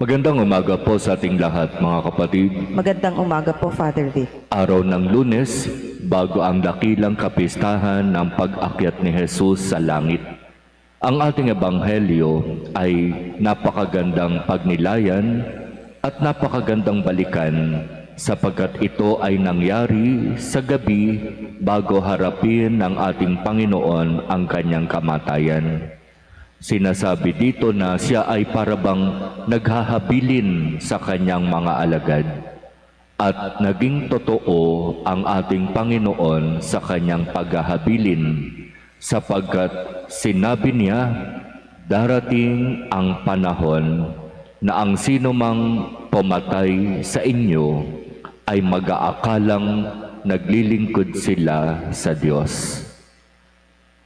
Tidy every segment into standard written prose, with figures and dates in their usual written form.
Magandang umaga po sa ating lahat, mga kapatid. Magandang umaga po, Father Vic. Araw ng Lunes, bago ang dakilang kapistahan ng pag-akyat ni Jesus sa langit. Ang ating ebanghelyo ay napakagandang pagnilayan at napakagandang balikan sapagkat ito ay nangyari sa gabi bago harapin ng ating Panginoon ang kanyang kamatayan. Sinasabi dito na siya ay parabang naghahabilin sa kanyang mga alagad. At naging totoo ang ating Panginoon sa kanyang paghahabilin sapagkat sinabi niya, darating ang panahon na ang sinumang pumatay sa inyo ay mag-aakalang naglilingkod sila sa Diyos.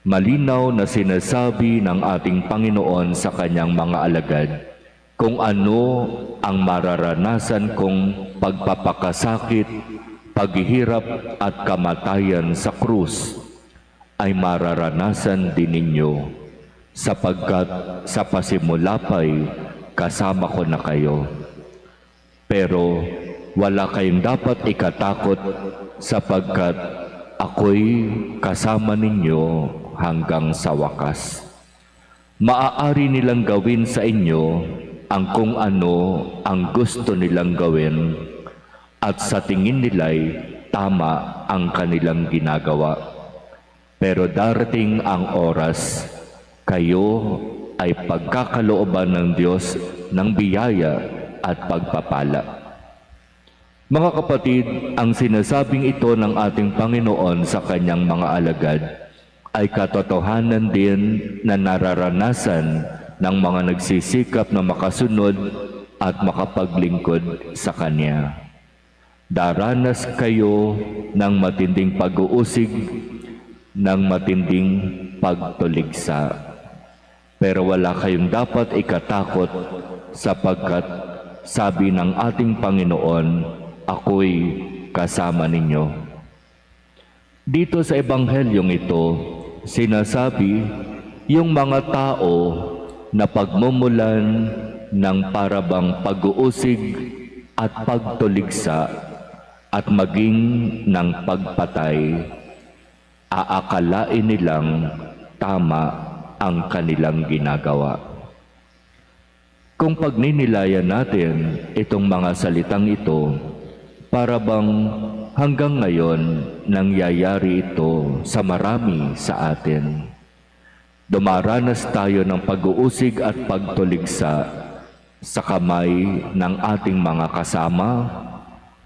Malinaw na sinasabi ng ating Panginoon sa kanyang mga alagad kung ano ang mararanasan kong pagpapakasakit, paghihirap at kamatayan sa krus ay mararanasan din ninyo sapagkat sa pasimula pa'y kasama ko na kayo. Pero wala kayong dapat ikatakot sapagkat ako'y kasama ninyo hanggang sa wakas. Maaari nilang gawin sa inyo ang kung ano ang gusto nilang gawin at sa tingin nila'y tama ang kanilang ginagawa. Pero darating ang oras, kayo ay pagkakalooban ng Diyos ng biyaya at pagpapala. Mga kapatid, ang sinasabing ito ng ating Panginoon sa kanyang mga alagad ay katotohanan din na nararanasan ng mga nagsisikap na makasunod at makapaglingkod sa Kanya. Daranas kayo ng matinding pag-uusig, ng matinding pagtuligsa. Pero wala kayong dapat ikatakot sapagkat sabi ng ating Panginoon, ako'y kasama ninyo. Dito sa ebanghelyong ito, sinasabi yung mga tao na pagmumulan ng parabang pag-uusig at pagtuligsa at maging ng pagpatay, aakalain nilang tama ang kanilang ginagawa. Kung pagninilayan natin itong mga salitang ito, parabang hanggang ngayon nangyayari ito sa marami sa atin. Dumaranas tayo ng pag-uusig at pagtuligsa sa kamay ng ating mga kasama,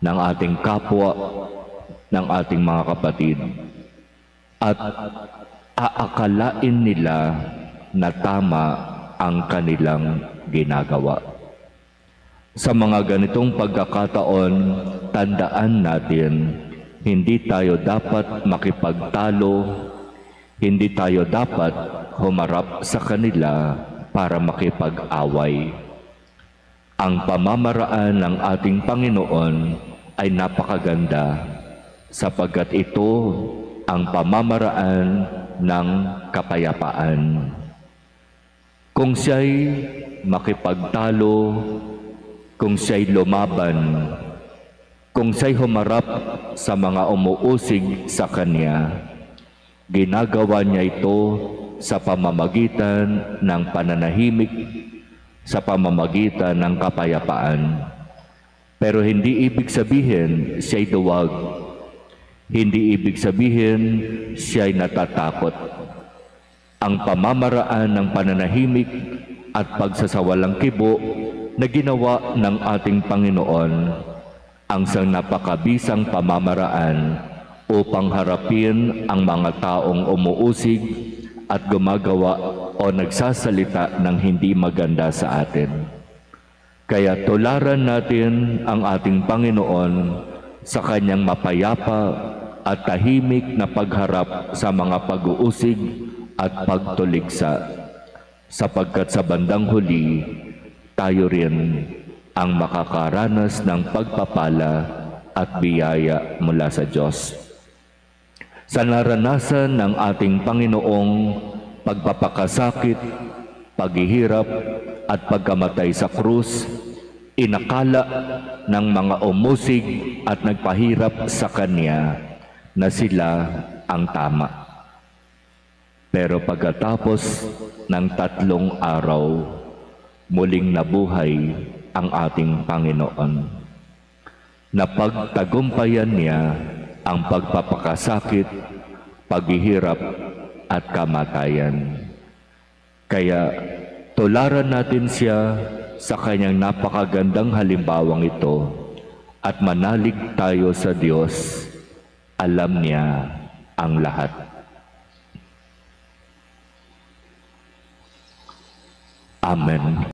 ng ating kapwa, ng ating mga kapatid. At aakalain nila na tama ang kanilang ginagawa. Sa mga ganitong pagkakataon, tandaan natin, hindi tayo dapat makipagtalo, hindi tayo dapat humarap sa kanila para makipag-away. Ang pamamaraan ng ating Panginoon ay napakaganda sapagkat ito ang pamamaraan ng kapayapaan. Kung siya'y makipagtalo, kung siya'y lumaban, kung siya'y humarap sa mga umuusig sa kanya, ginagawa niya ito sa pamamagitan ng pananahimik, sa pamamagitan ng kapayapaan. Pero hindi ibig sabihin siya'y duwag. Hindi ibig sabihin siya'y natatakot. Ang pamamaraan ng pananahimik at pagsasawalang kibo na ginawa ng ating Panginoon ang isang napakabisang pamamaraan upang harapin ang mga taong umuusig at gumagawa o nagsasalita ng hindi maganda sa atin. Kaya tularan natin ang ating Panginoon sa kanyang mapayapa at tahimik na pagharap sa mga pag-uusig at pagtuligsa, sapagkat sa bandang huli, tayo rin ang makakaranas ng pagpapala at biyaya mula sa Diyos. Sa naranasan ng ating Panginoong pagpapakasakit, paghihirap at pagkamatay sa krus, Inakala ng mga umusig at nagpahirap sa kanya na sila ang tama. Pero pagkatapos ng 3 araw, muling nabuhay ang ating Panginoon. Napagtagumpayan niya ang pagpapakasakit, paghihirap at kamatayan. Kaya tularan natin siya sa kanyang napakagandang halimbawang ito at manalig tayo sa Diyos. Alam niya ang lahat. Amen.